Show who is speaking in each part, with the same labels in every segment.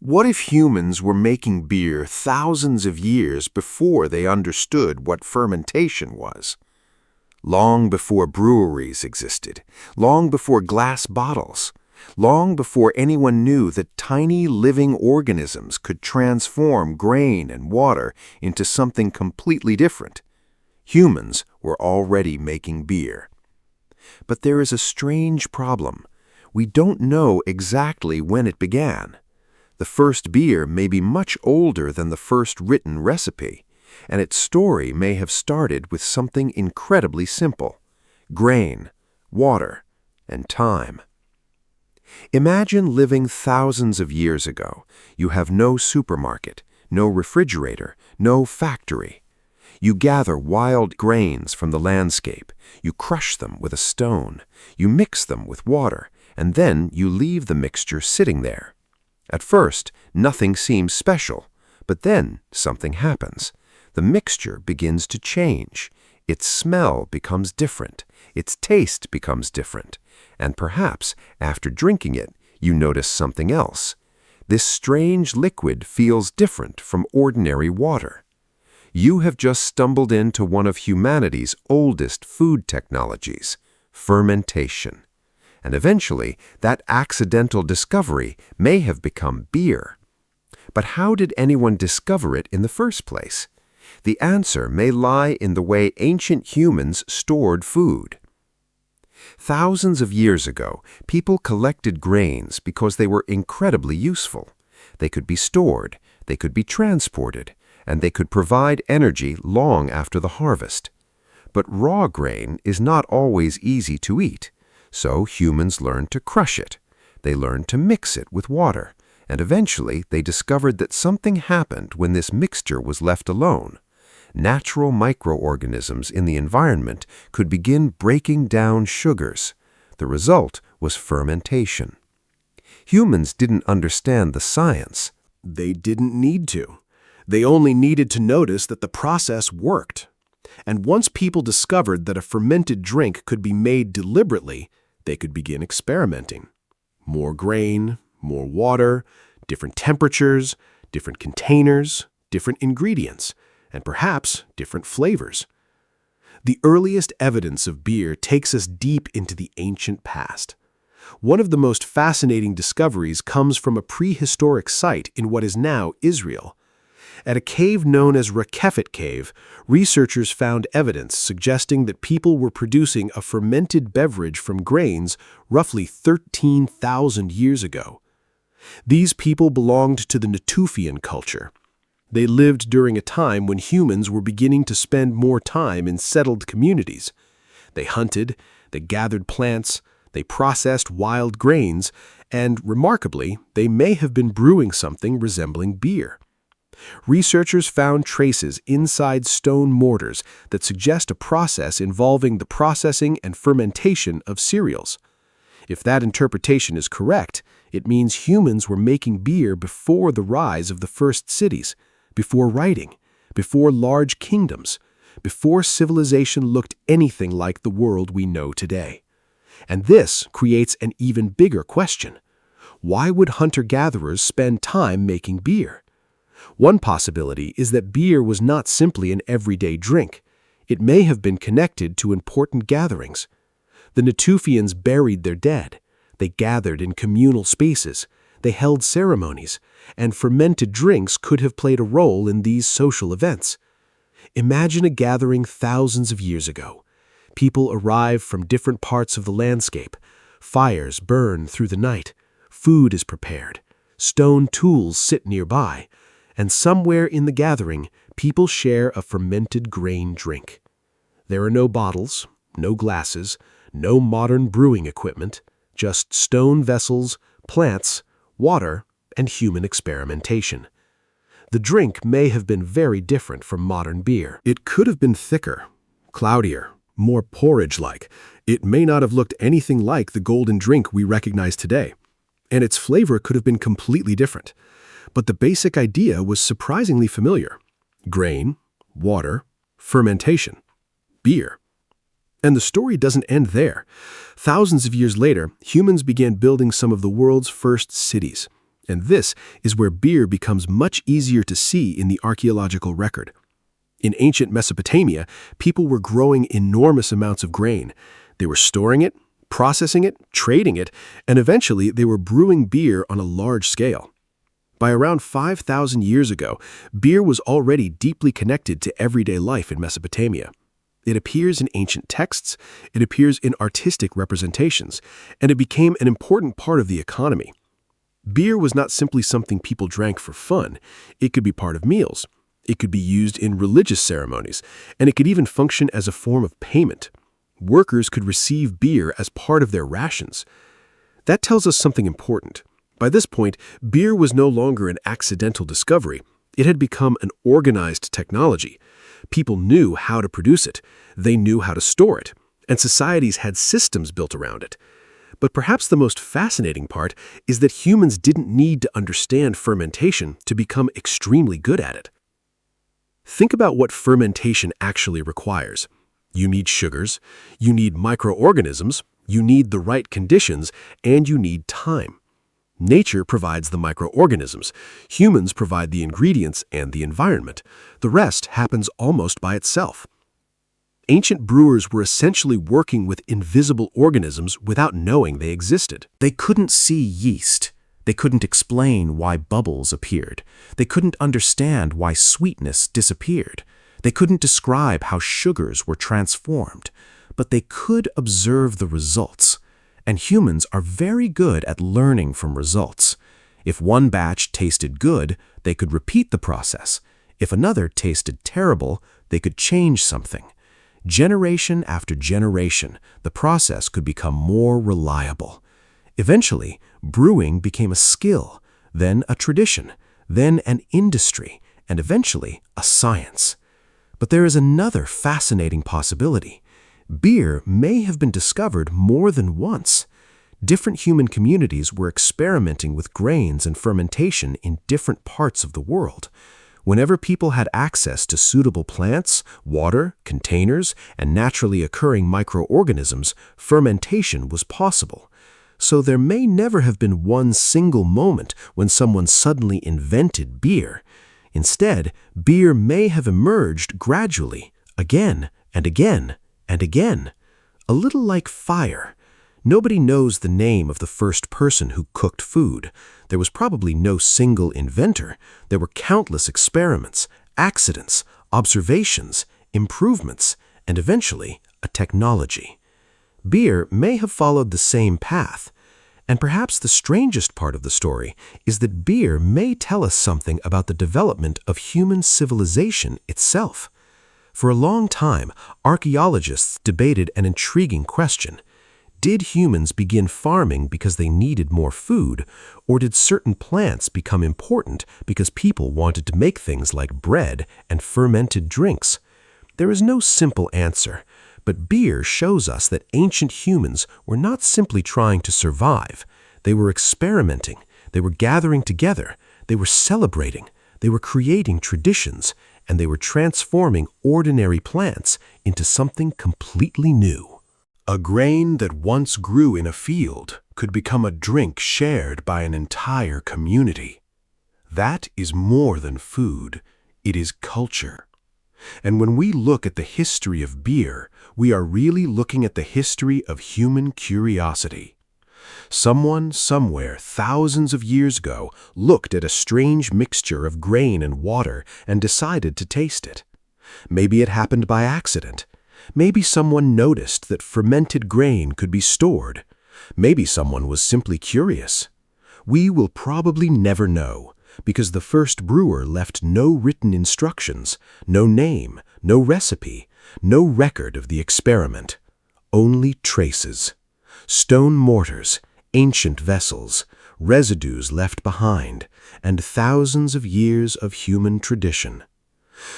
Speaker 1: What if humans were making beer thousands of years before they understood what fermentation was? Long before breweries existed, long before glass bottles, long before anyone knew that tiny living organisms could transform grain and water into something completely different. Humans were already making beer. But there is a strange problem. We don't know exactly when it began. The first beer may be much older than the first written recipe, and its story may have started with something incredibly simple: grain, water, and time. Imagine living thousands of years ago. You have no supermarket, no refrigerator, no factory. You gather wild grains from the landscape, you crush them with a stone, you mix them with water, and then you leave the mixture sitting there. At first, nothing seems special, but then something happens. The mixture begins to change. Its smell becomes different. Its taste becomes different. And perhaps, after drinking it, you notice something else. This strange liquid feels different from ordinary water. You have just stumbled into one of humanity's oldest food technologies: fermentation. And eventually, that accidental discovery may have become beer. But how did anyone discover it in the first place? The answer may lie in the way ancient humans stored food. Thousands of years ago, people collected grains because they were incredibly useful. They could be stored, they could be transported, and they could provide energy long after the harvest. But raw grain is not always easy to eat. So humans learned to crush it. They learned to mix it with water, and eventually they discovered that something happened when this mixture was left alone. Natural microorganisms in the environment could begin breaking down sugars. The result was fermentation. Humans didn't understand the science.
Speaker 2: They didn't need to. They only needed to notice that the process worked. And once people discovered that a fermented drink could be made deliberately, they could begin experimenting. More grain, more water, different temperatures, different containers, different ingredients, and perhaps different flavors. The earliest evidence of beer takes us deep into the ancient past. One of the most fascinating discoveries comes from a prehistoric site in what is now Israel. At a cave known as Rakefet Cave, researchers found evidence suggesting that people were producing a fermented beverage from grains roughly 13,000 years ago. These people belonged to the Natufian culture. They lived during a time when humans were beginning to spend more time in settled communities. They hunted, they gathered plants, they processed wild grains, and, remarkably, they may have been brewing something resembling beer. Researchers found traces inside stone mortars that suggest a process involving the processing and fermentation of cereals. If that interpretation is correct, it means humans were making beer before the rise of the first cities, before writing, before large kingdoms, before civilization looked anything like the world we know today. And this creates an even bigger question. Why would hunter-gatherers spend time making beer? One possibility is that beer was not simply an everyday drink. It may have been connected to important gatherings. The Natufians buried their dead. They gathered in communal spaces. They held ceremonies, and fermented drinks could have played a role in these social events. Imagine a gathering thousands of years ago. People arrive from different parts of the landscape. Fires burn through the night. Food is prepared. Stone tools sit nearby. And somewhere in the gathering, people share a fermented grain drink. There are no bottles, no glasses, no modern brewing equipment, just stone vessels, plants, water, and human experimentation. The drink may have been very different from modern beer.
Speaker 3: It could have been thicker, cloudier, more porridge-like. It may not have looked anything like the golden drink we recognize today. And its flavor could have been completely different. But the basic idea was surprisingly familiar. Grain, water, fermentation, beer. And the story doesn't end there. Thousands of years later, humans began building some of the world's first cities. And this is where beer becomes much easier to see in the archaeological record. In ancient Mesopotamia, people were growing enormous amounts of grain. They were storing it, processing it, trading it, and eventually they were brewing beer on a large scale. By around 5,000 years ago, beer was already deeply connected to everyday life in Mesopotamia. It appears in ancient texts, it appears in artistic representations, and it became an important part of the economy. Beer was not simply something people drank for fun. It could be part of meals. It could be used in religious ceremonies, and it could even function as a form of payment. Workers could receive beer as part of their rations. That tells us something important. By this point, beer was no longer an accidental discovery. It had become an organized technology. People knew how to produce it. They knew how to store it. And societies had systems built around it. But perhaps the most fascinating part is that humans didn't need to understand fermentation to become extremely good at it. Think about what fermentation actually requires. You need sugars, you need microorganisms, you need the right conditions, and you need time. Nature provides the microorganisms. Humans provide the ingredients and the environment. The rest happens almost by itself. Ancient brewers were essentially working with invisible organisms without knowing they existed.
Speaker 4: They couldn't see yeast. They couldn't explain why bubbles appeared. They couldn't understand why sweetness disappeared. They couldn't describe how sugars were transformed. But they could observe the results. And humans are very good at learning from results. If one batch tasted good, they could repeat the process. If another tasted terrible, they could change something. Generation after generation, the process could become more reliable. Eventually, brewing became a skill, then a tradition, then an industry, and eventually a science. But there is another fascinating possibility. Beer may have been discovered more than once. Different human communities were experimenting with grains and fermentation in different parts of the world. Whenever people had access to suitable plants, water, containers, and naturally occurring microorganisms, fermentation was possible. So there may never have been one single moment when someone suddenly invented beer. Instead, beer may have emerged gradually, again and again and again. A little like fire. Nobody knows the name of the first person who cooked food. There was probably no single inventor. There were countless experiments, accidents, observations, improvements, and eventually a technology. Beer may have followed the same path. And perhaps the strangest part of the story is that beer may tell us something about the development of human civilization itself. For a long time, archaeologists debated an intriguing question. Did humans begin farming because they needed more food, or did certain plants become important because people wanted to make things like bread and fermented drinks? There is no simple answer, but beer shows us that ancient humans were not simply trying to survive. They were experimenting, they were gathering together, they were celebrating, they were creating traditions, and they were transforming ordinary plants into something completely new.
Speaker 2: A grain that once grew in a field could become a drink shared by an entire community. That is more than food, it is culture. And when we look at the history of beer, we are really looking at the history of human curiosity. Someone, somewhere, thousands of years ago, looked at a strange mixture of grain and water and decided to taste it. Maybe it happened by accident. Maybe someone noticed that fermented grain could be stored. Maybe someone was simply curious. We will probably never know, because the first brewer left no written instructions, no name, no recipe, no record of the experiment. Only traces. Stone mortars, ancient vessels, residues left behind, and thousands of years of human tradition.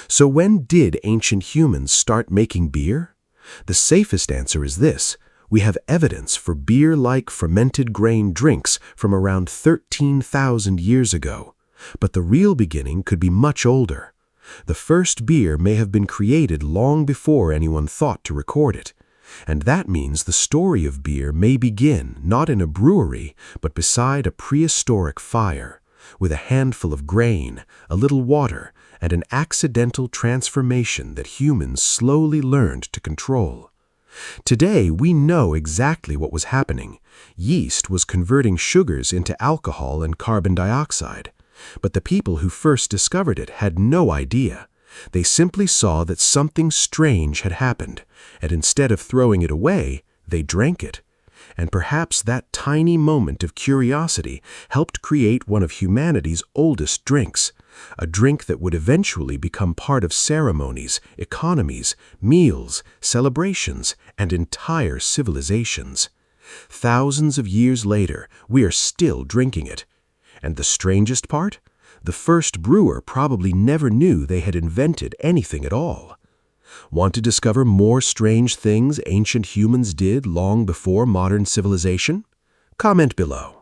Speaker 2: So when did ancient humans start making beer? The safest answer is this. We have evidence for beer-like fermented grain drinks from around 13,000 years ago. But the real beginning could be much older. The first beer may have been created long before anyone thought to record it. And that means the story of beer may begin not in a brewery, but beside a prehistoric fire.
Speaker 3: with a handful of grain, a little water, and an accidental transformation that humans slowly learned to control. Today, we know exactly what was happening. Yeast was converting sugars into alcohol and carbon dioxide. But the people who first discovered it had no idea. They simply saw that something strange had happened, and instead of throwing it away, they drank it. And perhaps that tiny moment of curiosity helped create one of humanity's oldest drinks, a drink that would eventually become part of ceremonies, economies, meals, celebrations, and entire civilizations. Thousands of years later, we are still drinking it. And the strangest part? The first brewer probably never knew they had invented anything at all. Want to discover more strange things ancient humans did long before modern civilization? Comment below.